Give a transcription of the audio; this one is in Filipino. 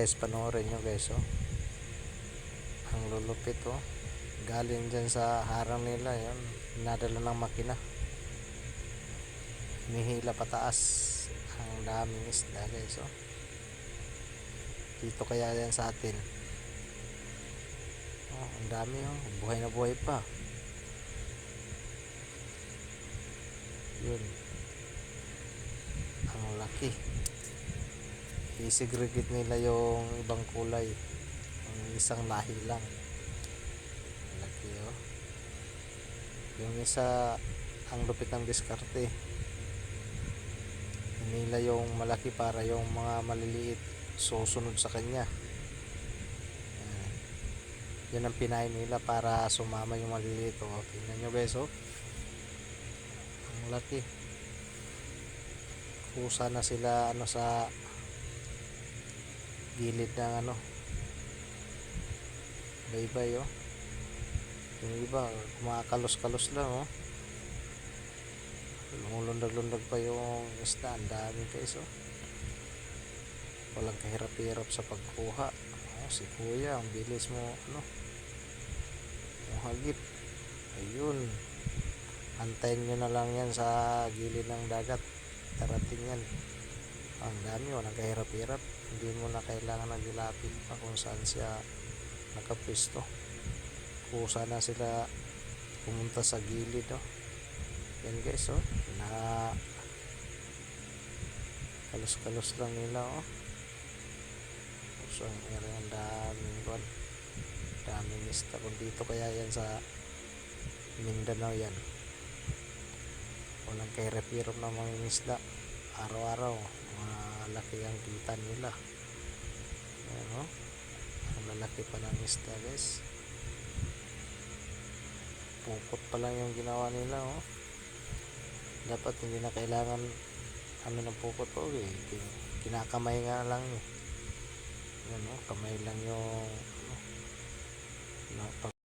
guys, panoorin nyo guys, oh. Ang lulupit, oh. Galing dyan sa harang nila, yun, nadala ng makina, nihila pataas. Ang daming isda guys, oh. Dito kaya yan sa atin, oh, ang dami, oh. Buhay na buhay pa yun. Ang laki. I-segregate nila yung ibang kulay, ang isang lahi lang. Laki, oh. Yung isa, ang lupit ng diskarte, nila yung malaki para yung mga maliliit susunod sa kanya. Yan ang pinain nila para sumama yung maliliit, oh. Tingnan nyo guys, oh. Ang laki. Kusa na sila ano sa gilid ng ano, baybay, oh. Yung iba kumakalos-kalos lang, oh. Lumulundag-lundag pa yung isda. Ang dami guys, oh. Walang kahirap-hirap sa pagkuha, oh. Si kuya, ang bilis mo ano, yung hagip. Ayun, antayin nyo na lang yan sa gilid ng dagat, darating yan. Ang dami, walang kahirap-hirap. Hindi mo na kailangan naglilapit pa kung saan siya nakapwesto. Kusa na sila pumunta sa gilid, oh. Yan guys, oh. Na kalos-kalos lang nila, oh. So ang daming isda. Kung dito kaya yan sa Mindanao yan, walang kahirap-hirap na mga isda. Araw-araw malaki ang kita nila. Ayan, oh. Ang lalaki pa ng isda guys. Pukot pa lang yung ginawa nila, oh. Dapat hindi na kailangan ano ng pukot, oh, eh. Kinakamay nga lang, eh. Yan, oh, kamay lang yung ano,